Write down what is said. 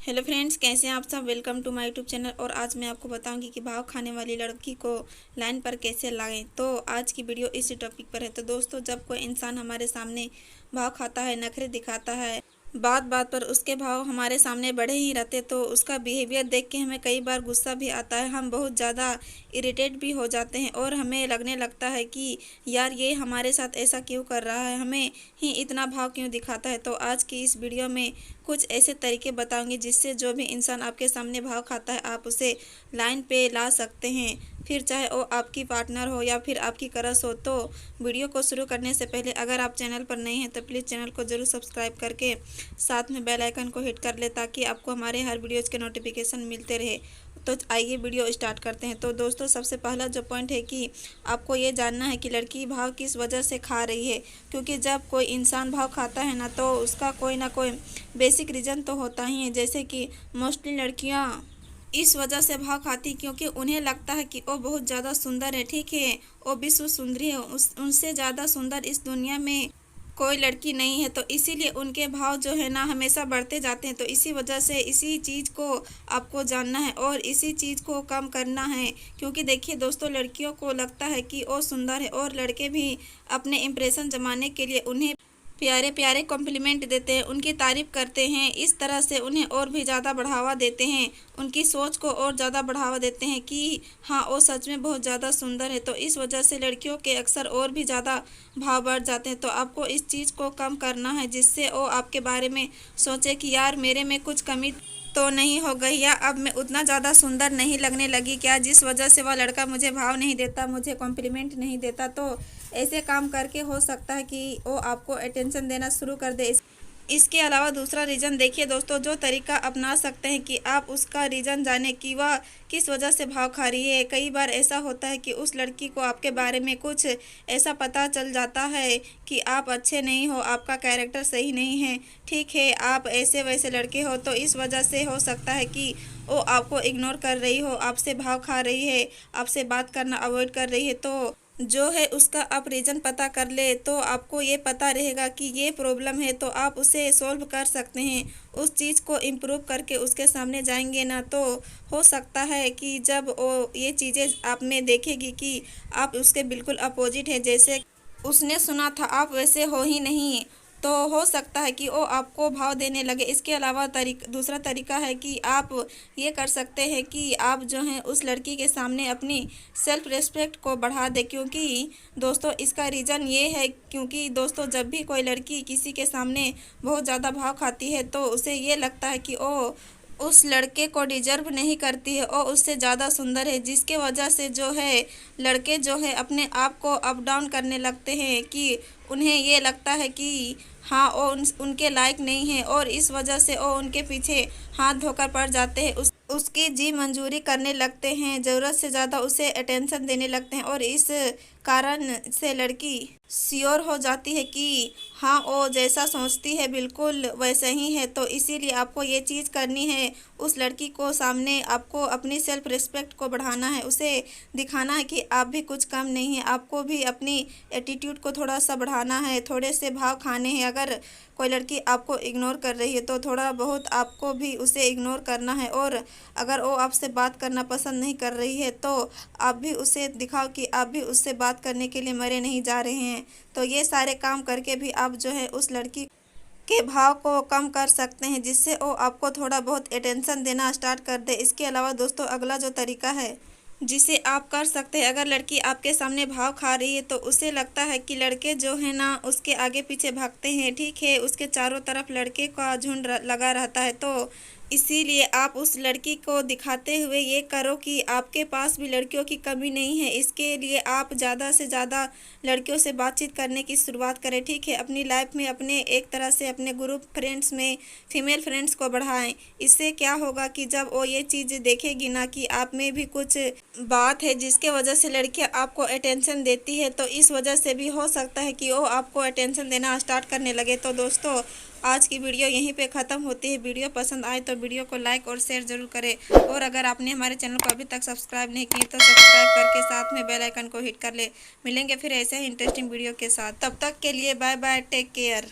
Hello friends, कैसे हैं आप सब। Welcome to my YouTube channel. और आज मैं आपको बताऊंगी कि भाव खाने वाली लड़की को लाइन पर कैसे लाएं। तो आज की वीडियो इसी टॉपिक पर है। तो दोस्तों, जब कोई इंसान हमारे सामने भाव खाता है, नखरे दिखाता है, बात बात पर उसके भाव हमारे सामने बढ़े ही रहते, तो उसका बिहेवियर देख के हमें कई बार गुस्सा भी आता है। हम बहुत ज़्यादा इरिटेट भी हो जाते हैं और हमें लगने लगता है कि यार ये हमारे साथ ऐसा क्यों कर रहा है, हमें ही इतना भाव क्यों दिखाता है। तो आज की इस वीडियो में कुछ ऐसे तरीके बताऊंगी जिससे जो भी इंसान आपके सामने भाव खाता है आप उसे लाइन पे ला सकते हैं, फिर चाहे वो आपकी पार्टनर हो या फिर आपकी क्रश हो। तो वीडियो को शुरू करने से पहले अगर आप चैनल पर नए हैं तो प्लीज़ चैनल को ज़रूर सब्सक्राइब करके साथ में बेल आइकन को हिट कर ले, ताकि आपको हमारे हर वीडियोज़ के नोटिफिकेशन मिलते रहे। तो आइए वीडियो स्टार्ट करते हैं। तो दोस्तों, सबसे पहला जो पॉइंट है कि आपको ये जानना है कि लड़की भाव किस वजह से खा रही है। क्योंकि जब कोई इंसान भाव खाता है ना, तो उसका कोई ना कोई बेसिक रीज़न तो होता ही है। जैसे कि मोस्टली लड़कियां इस वजह से भाव खाती क्योंकि उन्हें लगता है कि वो बहुत ज़्यादा सुंदर है। ठीक है, वो विश्व सुंदरी है, उनसे ज़्यादा सुंदर इस दुनिया में कोई लड़की नहीं है। तो इसीलिए उनके भाव जो है ना हमेशा बढ़ते जाते हैं। तो इसी वजह से इसी चीज़ को आपको जानना है और इसी चीज़ को कम करना है। क्योंकि देखिए दोस्तों, लड़कियों को लगता है कि वो सुंदर है और लड़के भी अपने इम्प्रेशन जमाने के लिए उन्हें प्यारे प्यारे कॉम्प्लीमेंट देते हैं, उनकी तारीफ करते हैं। इस तरह से उन्हें और भी ज़्यादा बढ़ावा देते हैं, उनकी सोच को और ज़्यादा बढ़ावा देते हैं कि हाँ वो सच में बहुत ज़्यादा सुंदर है। तो इस वजह से लड़कियों के अक्सर और भी ज़्यादा भाव बढ़ जाते हैं। तो आपको इस चीज़ को कम करना है जिससे वो आपके बारे में सोचे कि यार मेरे में कुछ कमी तो नहीं हो गई, या अब मैं उतना ज़्यादा सुंदर नहीं लगने लगी क्या, जिस वजह से वह लड़का मुझे भाव नहीं देता, मुझे कॉम्प्लीमेंट नहीं देता। तो ऐसे काम करके हो सकता है कि वो आपको अटेंशन देना शुरू कर दे। इसके अलावा दूसरा रीज़न देखिए दोस्तों, जो तरीका अपना सकते हैं कि आप उसका रीज़न जाने कि वह किस वजह से भाव खा रही है। कई बार ऐसा होता है कि उस लड़की को आपके बारे में कुछ ऐसा पता चल जाता है कि आप अच्छे नहीं हो, आपका कैरेक्टर सही नहीं है, ठीक है, आप ऐसे वैसे लड़के हो। तो इस वजह से हो सकता है कि वो आपको इग्नोर कर रही हो, आपसे भाव खा रही है, आपसे बात करना अवॉइड कर रही है। तो जो है उसका आप रीज़न पता कर ले तो आपको ये पता रहेगा कि ये प्रॉब्लम है, तो आप उसे सॉल्व कर सकते हैं। उस चीज़ को इम्प्रूव करके उसके सामने जाएंगे ना, तो हो सकता है कि जब वो ये चीज़ें आप में देखेगी कि आप उसके बिल्कुल अपोजिट है, जैसे उसने सुना था आप वैसे हो ही नहीं, तो हो सकता है कि वो आपको भाव देने लगे। इसके अलावा दूसरा तरीका है कि आप ये कर सकते हैं कि आप जो हैं उस लड़की के सामने अपनी सेल्फ रिस्पेक्ट को बढ़ा दें। क्योंकि दोस्तों इसका रीज़न ये है, क्योंकि दोस्तों जब भी कोई लड़की किसी के सामने बहुत ज़्यादा भाव खाती है तो उसे ये लगता है कि वो उस लड़के को डिजर्व नहीं करती है और उससे ज़्यादा सुंदर है, जिसके वजह से जो है लड़के जो है अपने आप को अप डाउन करने लगते हैं कि उन्हें ये लगता है कि हाँ वो उनके लायक नहीं है, और इस वजह से वो उनके पीछे हाथ धोकर पड़ जाते हैं, उसकी जी मंजूरी करने लगते हैं, ज़रूरत से ज़्यादा उसे अटेंशन देने लगते हैं। और इस कारण से लड़की श्योर हो जाती है कि हाँ वो जैसा सोचती है बिल्कुल वैसा ही है। तो इसीलिए आपको ये चीज़ करनी है, उस लड़की को सामने आपको अपनी सेल्फ रिस्पेक्ट को बढ़ाना है, उसे दिखाना है कि आप भी कुछ कम नहीं है, आपको भी अपनी एटीट्यूड को थोड़ा सा बढ़ाना है, थोड़े से भाव खाने हैं। अगर कोई लड़की आपको इग्नोर कर रही है तो थोड़ा बहुत आपको भी उसे इग्नोर करना है, और अगर वो आपसे बात करना पसंद नहीं कर रही है तो आप भी उसे दिखाओ कि आप भी उससे बात करने के लिए मरे नहीं जा रहे हैं। तो ये सारे काम करके भी आप जो है उस लड़की के भाव को कम कर सकते हैं, जिससे वो आपको थोड़ा बहुत अटेंशन देना स्टार्ट कर दे। इसके अलावा दोस्तों अगला जो तरीका है जिसे आप कर सकते हैं, अगर लड़की आपके सामने भाव खा रही है तो उसे लगता है कि लड़के जो है ना उसके आगे पीछे भागते हैं, ठीक है, उसके चारों तरफ लड़के का झुंड लगा रहता है। तो इसीलिए आप उस लड़की को दिखाते हुए ये करो कि आपके पास भी लड़कियों की कमी नहीं है। इसके लिए आप ज़्यादा से ज़्यादा लड़कियों से बातचीत करने की शुरुआत करें, ठीक है, अपनी लाइफ में अपने एक तरह से अपने ग्रुप फ्रेंड्स में फीमेल फ्रेंड्स को बढ़ाएं। इससे क्या होगा कि जब वो ये चीज़ देखेगी ना कि आप में भी कुछ बात है जिसके वजह से लड़कियां आपको अटेंशन देती है, तो इस वजह से भी हो सकता है कि वो आपको अटेंशन देना स्टार्ट करने लगे। तो दोस्तों आज की वीडियो यहीं पे ख़त्म होती है। वीडियो पसंद आए तो वीडियो को लाइक और शेयर ज़रूर करें, और अगर आपने हमारे चैनल को अभी तक सब्सक्राइब नहीं किए तो सब्सक्राइब करके साथ में बेल आइकन को हिट कर ले। मिलेंगे फिर ऐसे ही इंटरेस्टिंग वीडियो के साथ, तब तक के लिए बाय बाय, टेक केयर।